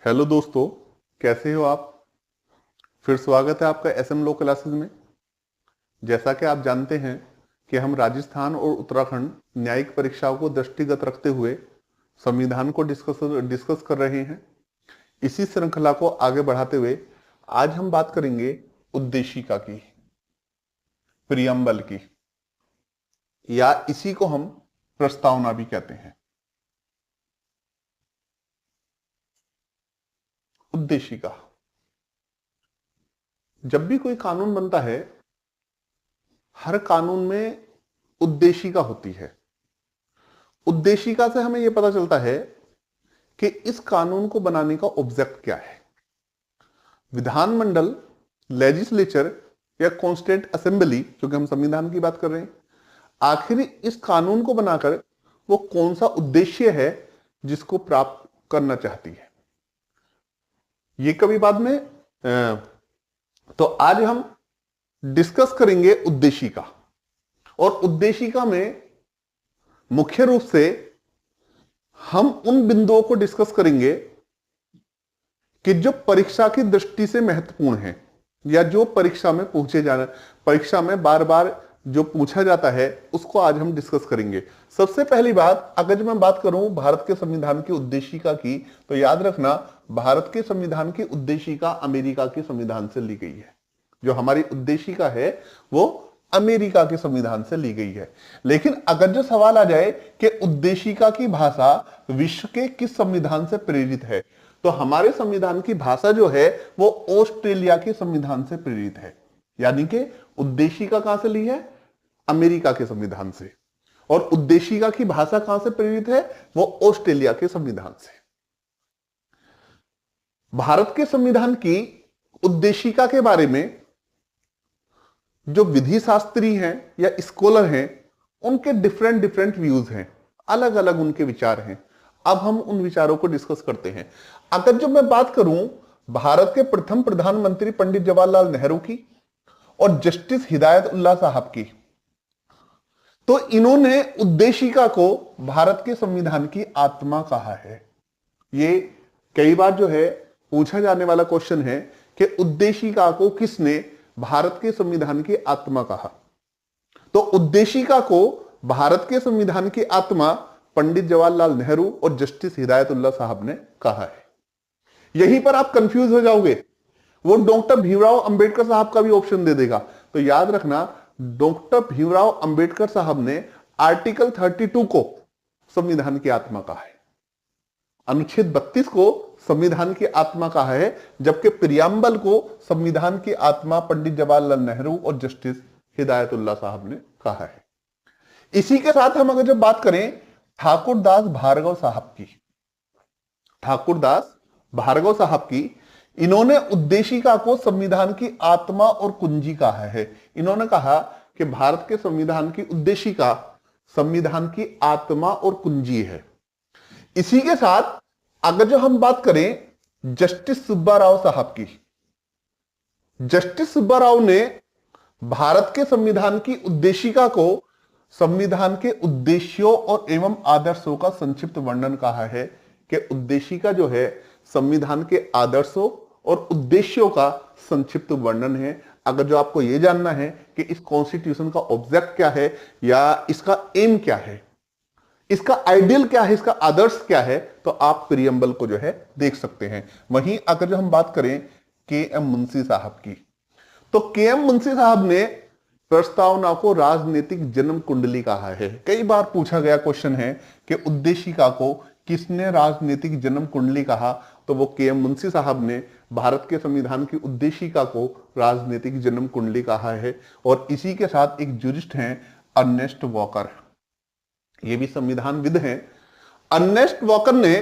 Hello दोस्तों, कैसे हो आप। फिर स्वागत है आपका एसएम लॉ क्लासेस में। जैसा कि आप जानते हैं कि हम राजस्थान और उत्तराखंड न्यायिक परीक्षाओं को दृष्टिगत रखते हुए संविधान को डिस्कस कर रहे हैं। इसी श्रृंखला को आगे बढ़ाते हुए आज हम बात करेंगे उद्देशिका की, प्रियम्बल की, या इसी को हम प्रस्तावना भी कहते हैं। उद्देशिका, जब भी कोई कानून बनता है, हर कानून में उद्देशिका होती है। उद्देशिका से हमें यह पता चलता है कि इस कानून को बनाने का ऑब्जेक्ट क्या है। विधानमंडल, लेजिस्लेचर या कॉन्स्टिट्यूएंट असेंबली, जो कि हम संविधान की बात कर रहे हैं, आखिर इस कानून को बनाकर वो कौन सा उद्देश्य है जिसको प्राप्त करना चाहती है, ये कभी बाद में तो आज हम डिस्कस करेंगे उद्देशिका। और उद्देशिका में मुख्य रूप से हम उन बिंदुओं को डिस्कस करेंगे कि जो परीक्षा की दृष्टि से महत्वपूर्ण है, या जो परीक्षा में परीक्षा में बार बार जो पूछा जाता है, उसको आज हम डिस्कस करेंगे। सबसे पहली बात, अगर जब मैं बात करूं भारत के संविधान की उद्देशिका की, तो याद रखना भारत के संविधान की उद्देशिका अमेरिका के संविधान से ली गई है। जो हमारी उद्देशिका है वो अमेरिका के संविधान से ली गई है। लेकिन अगर जो सवाल आ जाए कि उद्देशिका की भाषा विश्व के किस संविधान से प्रेरित है, तो हमारे संविधान की भाषा जो है वो ऑस्ट्रेलिया के संविधान से प्रेरित है। यानी कि उद्देशिका कहां से ली है? अमेरिका के संविधान से। और उद्देशिका की भाषा कहां से प्रेरित है? वो ऑस्ट्रेलिया के संविधान से। भारत के संविधान की उद्देशिका के बारे में जो विधि शास्त्री हैं या स्कॉलर हैं, उनके डिफरेंट व्यूज हैं, अलग अलग उनके विचार हैं। अब हम उन विचारों को डिस्कस करते हैं। अगर जो मैं बात करूं भारत के प्रथम प्रधानमंत्री पंडित जवाहरलाल नेहरू की और जस्टिस हिदायतुल्लाह साहब की, तो इन्होंने उद्देशिका को भारत के संविधान की आत्मा कहा है। ये कई बार जो है पूछा जाने वाला क्वेश्चन है कि उद्देशिका को किसने भारत के संविधान की आत्मा कहा। तो उद्देशिका को भारत के संविधान की आत्मा पंडित जवाहरलाल नेहरू और जस्टिस हिदायतुल्लाह साहब ने कहा है। यहीं पर आप कंफ्यूज हो जाओगे, वो डॉक्टर भीमराव अंबेडकर साहब का भी ऑप्शन दे देगा। तो याद रखना, डॉक्टर भीमराव अंबेडकर साहब ने आर्टिकल 32 को संविधान की आत्मा कहा है, अनुच्छेद 32 को संविधान की आत्मा कहा है, जबकि प्रियम्बल को संविधान की आत्मा पंडित जवाहरलाल नेहरू और जस्टिस हिदायतुल्लाह साहब ने कहा है। इसी के साथ हम अगर जब बात करें ठाकुरदास भार्गव साहब की, ठाकुरदास भार्गव साहब की, इन्होंने उद्देशिका को संविधान की आत्मा और कुंजी कहा है। इन्होंने कहा कि भारत के संविधान की उद्देशिका संविधान की आत्मा और कुंजी है। इसी के साथ अगर जो हम बात करें जस्टिस सुब्बा राव साहब की, जस्टिस सुब्बा राव ने भारत के संविधान की उद्देशिका को संविधान के उद्देश्यों और एवं आदर्शों का संक्षिप्त वर्णन कहा है कि उद्देशिका जो है संविधान के आदर्शों और उद्देश्यों का संक्षिप्त वर्णन है। अगर जो आपको यह जानना है कि इस कॉन्स्टिट्यूशन का ऑब्जेक्ट क्या है या इसका एम क्या है, इसका आइडियल क्या है, इसका आदर्श क्या है, तो आप प्रियम्बल को जो है देख सकते हैं। वहीं अगर जो हम बात करें के एम मुंशी साहब की, तो के एम मुंशी साहब ने प्रस्तावना को राजनीतिक जन्म कुंडली कहा है। कई बार पूछा गया क्वेश्चन है कि उद्देशिका को किसने राजनीतिक जन्म कुंडली कहा, तो वो के एम मुंशी साहब ने भारत के संविधान की उद्देशिका को राजनीतिक जन्म कुंडली कहा है। और इसी के साथ एक जुरिस्ट हैं अर्नेस्ट वॉकर, ये भी संविधानविद हैं। अर्नेस्ट वॉकर ने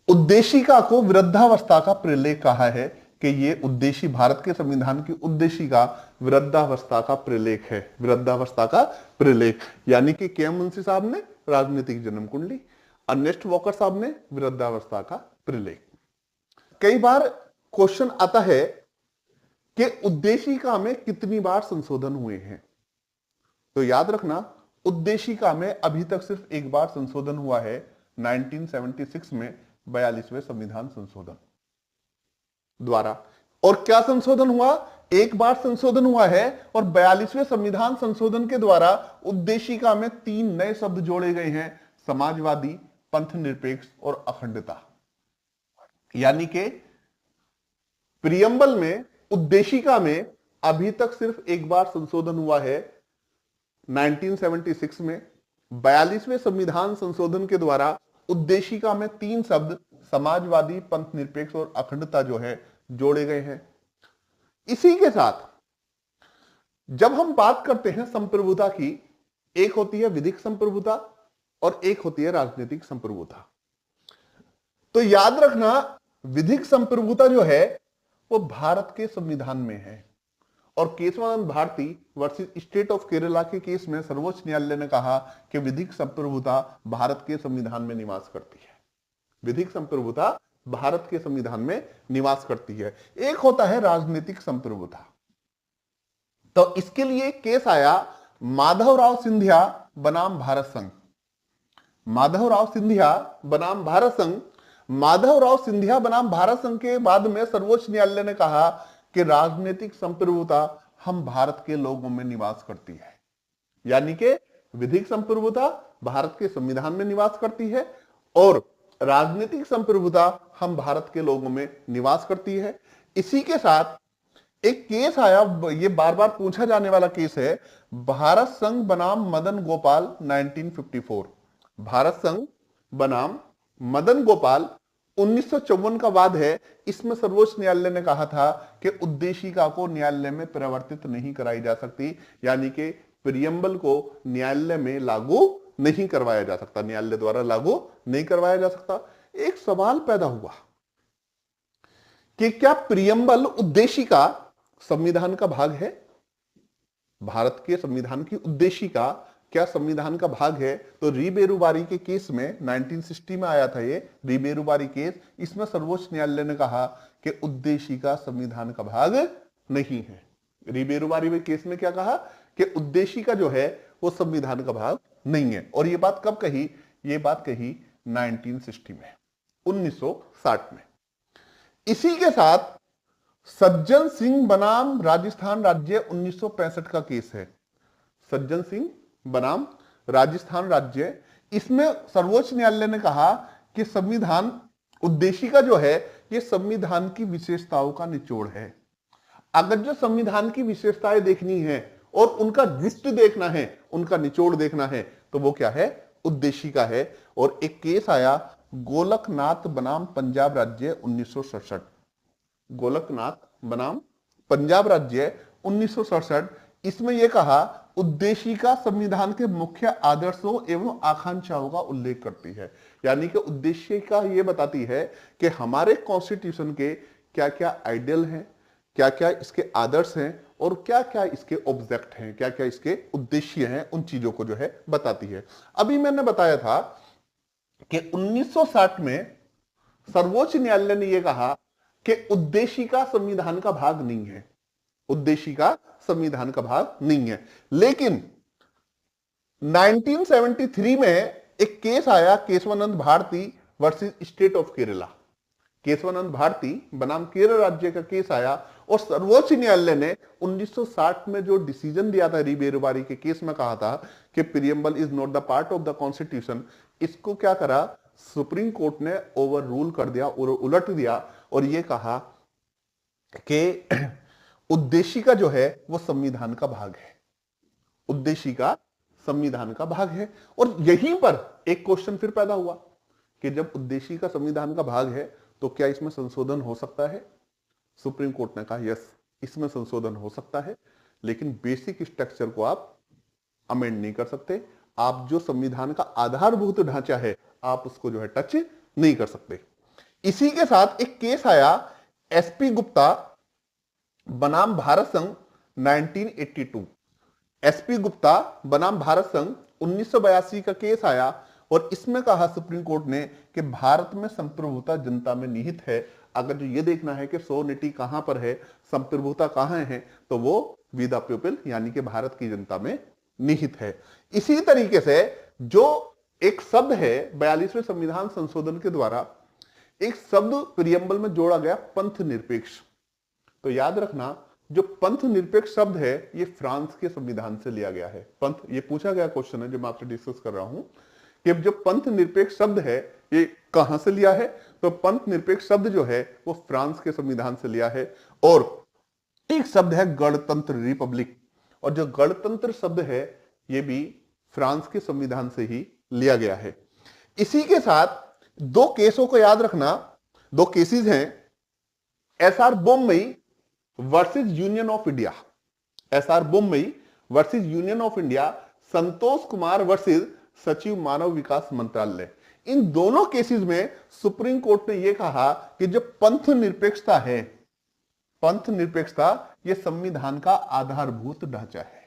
उद्देशिका को विरुद्धावस्था का प्रलेख कहा है कि ये उद्देश्य भारत के संविधान की उद्देशिका विरुद्धावस्था का प्रलेख है, विरुद्धावस्था का प्रलेख। यानी कि के एम मुंशी साहब ने राजनीतिक जन्म कुंडली, अर्नेस्ट वॉकर साहब ने विरुद्धावस्था का प्रलेख। कई बार क्वेश्चन आता है कि उद्देशिका में कितनी बार संशोधन हुए हैं, तो याद रखना उद्देशिका में अभी तक सिर्फ एक बार संशोधन हुआ है, 1976 में 42वें संविधान संशोधन। द्वारा। और क्या संशोधन हुआ? एक बार संशोधन हुआ है और 42वें संविधान संशोधन के द्वारा उद्देशिका में 3 नए शब्द जोड़े गए हैं, समाजवादी, पंथ निरपेक्ष और अखंडता। यानी कि प्रियम्बल में, उद्देशिका में अभी तक सिर्फ एक बार संशोधन हुआ है 1976 में। 42वें संविधान संशोधन के द्वारा उद्देशिका में 3 शब्द समाजवादी, पंथ निरपेक्ष और अखंडता जो है जोड़े गए हैं। इसी के साथ जब हम बात करते हैं संप्रभुता की, एक होती है विधिक संप्रभुता और एक होती है राजनीतिक संप्रभुता। तो याद रखना, विधिक संप्रभुता जो है वो भारत के संविधान में है। और Kesavananda Bharati versus state of Kerala के केस में सर्वोच्च न्यायालय ने कहा कि विधिक संप्रभुता भारत के संविधान में निवास करती है। विधिक संप्रभुता भारत के संविधान में निवास करती है। एक होता है राजनीतिक संप्रभुता। तो इसके लिए केस आया माधवराव सिंधिया बनाम भारत संघ। माधवराव सिंधिया बनाम भारत संघ। माधवराव सिंधिया बनाम भारत संघ के बाद में सर्वोच्च न्यायालय ने कहा कि राजनीतिक संप्रभुता हम भारत के लोगों में निवास करती है। यानी कि विधिक संप्रभुता भारत के संविधान में निवास करती है और राजनीतिक संप्रभुता हम भारत के लोगों में निवास करती है। इसी के साथ एक केस आया, ये बार बार पूछा जाने वाला केस है, भारत संघ बनाम मदन गोपाल 1954। भारत संघ बनाम मदन गोपाल 1954 का वाद है। इसमें सर्वोच्च न्यायालय ने कहा था कि उद्देशिका को न्यायालय में परिवर्तित नहीं कराई जा सकती, यानी कि प्रियम्बल को न्यायालय में लागू नहीं करवाया जा सकता, न्यायालय द्वारा लागू नहीं करवाया जा सकता। एक सवाल पैदा हुआ कि क्या प्रियम्बल, उद्देशिका संविधान का भाग है? भारत के संविधान की उद्देशिका क्या संविधान का भाग है? तो री-बेरुवारी के केस में 1960 में आया था ये री-बेरुवारी केस। इसमें सर्वोच्च न्यायालय ने कहा कि उद्देशिका संविधान का भाग नहीं है। री-बेरुवारी में केस में क्या कहा कि उद्देशिका जो है वो संविधान का भाग नहीं है। और ये बात कब कही? ये बात कही 1960 में, 1960 में। इसी के साथ सज्जन सिंह बनाम राजस्थान राज्य 1965 का केस है। सज्जन सिंह बनाम राजस्थान राज्य, इसमें सर्वोच्च न्यायालय ने कहा कि संविधान, उद्देशिका जो है ये संविधान की विशेषताओं का निचोड़ है। अगर जो संविधान की विशेषताएं देखनी है और उनका लिस्ट देखना है, उनका निचोड़ देखना है, तो वो क्या है? उद्देशिका है। और एक केस आया गोलकनाथ बनाम पंजाब राज्य 1967। गोलकनाथ बनाम पंजाब राज्य 1967। इसमें यह कहा उद्देशिका संविधान के मुख्य आदर्शों एवं आकांक्षाओं का उल्लेख करती है। यानी कि उद्देशिका यह बताती है कि हमारे कॉन्स्टिट्यूशन के क्या क्या आइडियल हैं, क्या क्या इसके आदर्श हैं और क्या क्या इसके ऑब्जेक्ट हैं, क्या क्या इसके उद्देश्य हैं, उन चीजों को जो है बताती है। अभी मैंने बताया था कि 1960 में सर्वोच्च न्यायालय ने यह कहा कि उद्देशिका संविधान का भाग नहीं है, उद्देशिका संविधान का भाग नहीं है। लेकिन 1973 में एक केस आया Kesavananda Bharati versus state of Kerala. Kesavananda Bharati बनाम केरल राज्य का केस आया और सर्वोच्च न्यायालय ने 1960 में जो डिसीजन दिया था री-बेरुवारी के केस में, कहा था कि preamble is not the part of the constitution. इसको क्या करा? सुप्रीम कोर्ट ने ओवर रूल कर दिया और उलट दिया और यह कहा कि उद्देशिका जो है वो संविधान का भाग है, उद्देशिका संविधान का भाग है। और यहीं पर एक क्वेश्चन फिर पैदा हुआ कि जब उद्देशिका संविधान का भाग है तो क्या इसमें संशोधन हो सकता है? सुप्रीम कोर्ट ने कहा यस, इसमें संशोधन हो सकता है, लेकिन बेसिक स्ट्रक्चर को आप अमेंड नहीं कर सकते। आप जो संविधान का आधारभूत ढांचा है आप उसको जो है टच नहीं कर सकते। इसी के साथ एक केस आया एसपी गुप्ता बनाम भारत संघ 1982। एसपी गुप्ता बनाम भारत संघ 1982 का केस आया और इसमें कहा सुप्रीम कोर्ट ने कि भारत में संप्रभुता जनता में निहित है। अगर जो ये देखना है कि सोनिटी कहां पर है, संप्रभुता कहां है, तो वो विद द पीपल यानी कि भारत की जनता में निहित है। इसी तरीके से जो एक शब्द है 42वें संविधान संशोधन के द्वारा एक शब्द प्रियम्बल में जोड़ा गया, पंथ निरपेक्ष। तो याद रखना, जो पंथ निरपेक्ष शब्द है ये फ्रांस के संविधान से लिया गया है। पंथ, ये पूछा गया क्वेश्चन है जो मैं आपसे डिस्कस कर रहा हूं कि जो पंथ निरपेक्ष शब्द है ये कहां से लिया है। तो पंथ निरपेक्ष शब्द जो है वो फ्रांस के संविधान से लिया है। और एक शब्द है गणतंत्र, रिपब्लिक, और जो गणतंत्र शब्द है ये भी फ्रांस के संविधान से ही लिया गया है। इसी के साथ दो केसों को याद रखना, दो केसेस हैं, SR Bommai versus union of India, SR Bommai versus union of India, Santosh Kumar versus सचिव मानव विकास मंत्रालय। इन दोनों केसेस में सुप्रीम कोर्ट ने यह कहा कि जो पंथ निरपेक्षता है, पंथ निरपेक्षता यह संविधान का आधारभूत ढांचा है।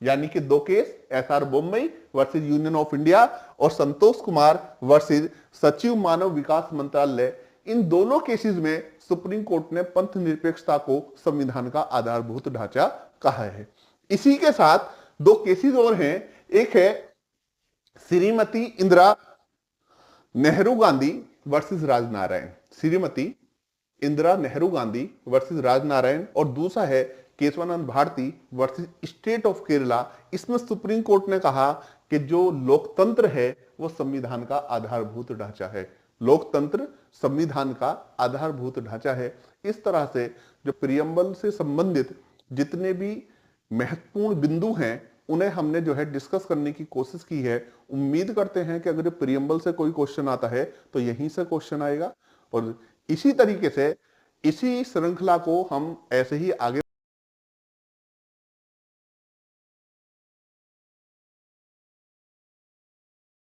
यानी कि दो case, SR Bommai versus union of India और संतोष कुमार वर्सेस सचिव मानव विकास मंत्रालय, इन दोनों केसेस में सुप्रीम कोर्ट ने पंथ निरपेक्षता को संविधान का आधारभूत ढांचा कहा है। इसी के साथ दो केसेस और हैं, एक है श्रीमती इंदिरा नेहरू गांधी वर्सेस राजनारायण, श्रीमती इंदिरा नेहरू गांधी वर्सेस राजनारायण, और दूसरा है Kesavananda Bharati versus state of Kerala. इसमें सुप्रीम कोर्ट ने कहा कि जो लोकतंत्र है वो संविधान का आधारभूत ढांचा है, लोकतंत्र संविधान का आधारभूत ढांचा है। इस तरह से जो प्रियम्बल से संबंधित जितने भी महत्वपूर्ण बिंदु हैं उन्हें हमने जो है डिस्कस करने की कोशिश की है। उम्मीद करते हैं कि अगर प्रियम्बल से कोई क्वेश्चन आता है तो यहीं से क्वेश्चन आएगा, और इसी तरीके से इसी श्रृंखला को हम ऐसे ही आगे